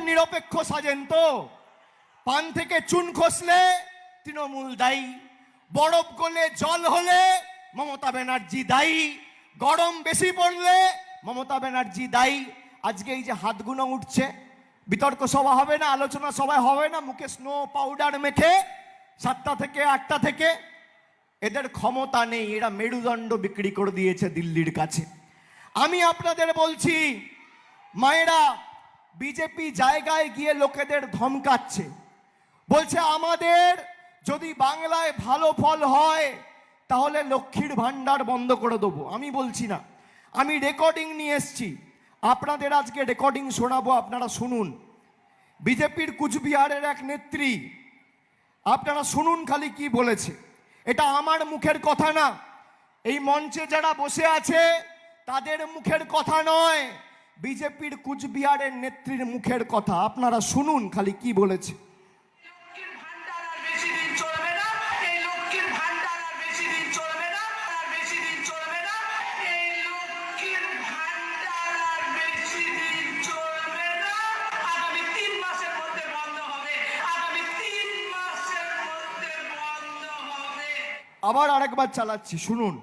নিরপেক্ষ সাজেন তো? পান থেকে চুন খসলে তৃণমূল দায়ী, বরফ গলে জল হলে মমতা ব্যানার্জি দায়ী, গরম বেশি পড়লে মমতা ব্যানার্জি দায়ী। আজকে এই যে হাতগুলো উঠছে, বিতর্ক সভা হবে না, আলোচনা সভা হবে না, মুখে স্নো পাউডার মেখে 7টা থেকে 8টা থেকে, এদের ক্ষমতা নেই, এরা মেরুদণ্ড বিক্রি করে দিয়েছে দিল্লির কাছে। আমি আপনাদের বলছি মায়েরা, বিজেপি জায়গায় গিয়ে লোকেদের ধমকাচ্ছে, বলছে আমাদের যদি বাংলায় ভালো ফল হয় তাহলে লক্ষ্মীর ভান্ডার বন্ধ করে দেবো। আমি বলছি না, আমি রেকর্ডিং নিয়ে এসছি, আপনাদের আজকে রেকর্ডিং শোনাবো, আপনারা শুনুন। বিজেপির কুচবিহারের এক নেত্রী, আপনারা শুনুন খালি কি বলেছে। এটা আমার মুখের কথা না, এই মঞ্চে যারা বসে আছে তাদের মুখের কথা নয়, বিজেপির কুচবিহারের নেত্রীর মুখের কথা। আপনারা শুনুন খালি কি বলেছে। আবার আরেকবার চালাচ্ছি, শুনুন।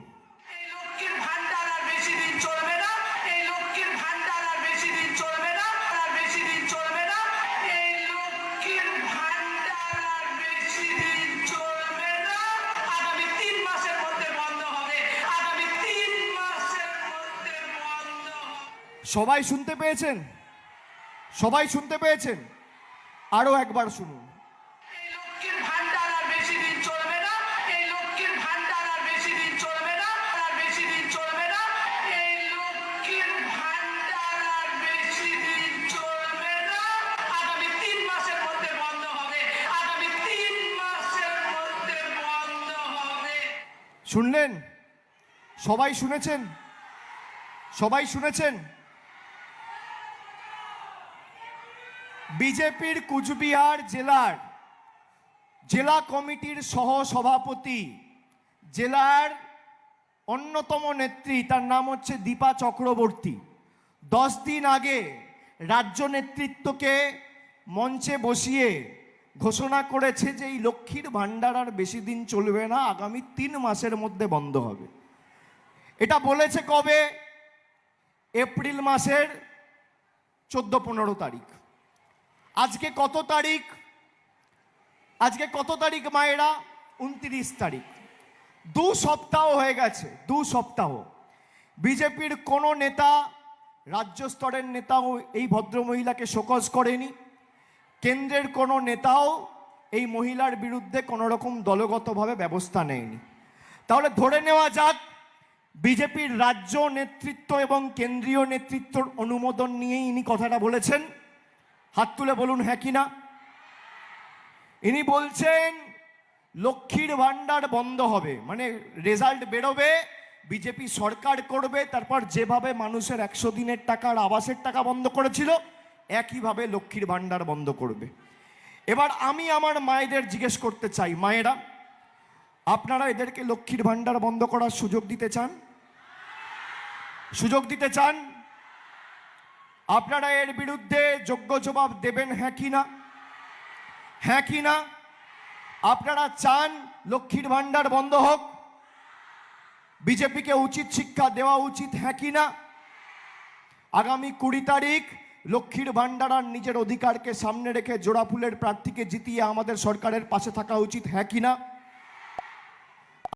সবাই শুনতে পেয়েছেন? সবাই শুনতে পেয়েছেন? আরো একবার শুনুন। শুনলেন? সবাই শুনেছেন? সবাই শুনেছেন? বিজেপির কুচবিহার জেলার জেলা কমিটির সহ সভাপতি, জেলার অন্যতম নেত্রী, তার নাম হচ্ছে দীপা চক্রবর্তী, 10 দিন আগে রাজ্য নেতৃত্বকে মঞ্চে বসিয়ে ঘোষণা করেছে যে এই লক্ষ্মীর ভান্ডার আর বেশি দিন চলবে না, আগামী 3 মাসের মধ্যে বন্ধ হবে। এটা বলেছে কবে? এপ্রিল মাসের 14-15 তারিখ। আজকে কত তারিখ? আজকে কত তারিখ মায়েরা? 29 তারিখ। 2 সপ্তাহ হয়ে গেছে, 2 সপ্তাহ। বিজেপির কোনো নেতা, রাজ্য স্তরের নেতাও এই ভদ্রমহিলাকে শোকজ করেনি, কেন্দ্রের কোনো নেতাও এই মহিলার বিরুদ্ধে কোনো রকম দলগতভাবে ব্যবস্থা নেয়নি। তাহলে ধরে নেওয়া যাক বিজেপির রাজ্য নেতৃত্ব এবং কেন্দ্রীয় নেতৃত্বর অনুমোদন নিয়েই ইনি কথাটা বলেছেন। হাত তুলে বলুন হ্যাঁ কি না। ইনি বলছেন লক্ষ্মীর ভান্ডার বন্ধ হবে, মানে রেজাল্ট বেরোবে, বিজেপি সরকার করবে, তারপর যেভাবে মানুষের 100 দিনের টাকা আর আবাসের টাকা বন্ধ করেছিল একইভাবে লক্ষ্মীর ভান্ডার বন্ধ করবে। এবার আমি আমার মায়েদের জিজ্ঞেস করতে চাই, মায়েরা আপনারা এদেরকে লক্ষ্মীর ভান্ডার বন্ধ করার সুযোগ দিতে চান? সুযোগ দিতে চান? আপনারা এর বিরুদ্ধে যোগ্য জবাব দেবেন হ্যাঁ কি না? হ্যাঁ কি না? আপনারা চান লক্ষ্মীর ভান্ডার বন্ধ হোক? বিজেপিকে উচিত শিক্ষা দেওয়া উচিত হ্যাঁ কি না? আগামী 20 তারিখ লক্ষ্মীর ভান্ডার আর নিজের অধিকারকে সামনে রেখে জোড়া ফুলের প্রার্থীকে জিতিয়ে আমাদের সরকারের পাশে থাকা উচিত হ্যাঁ কি না?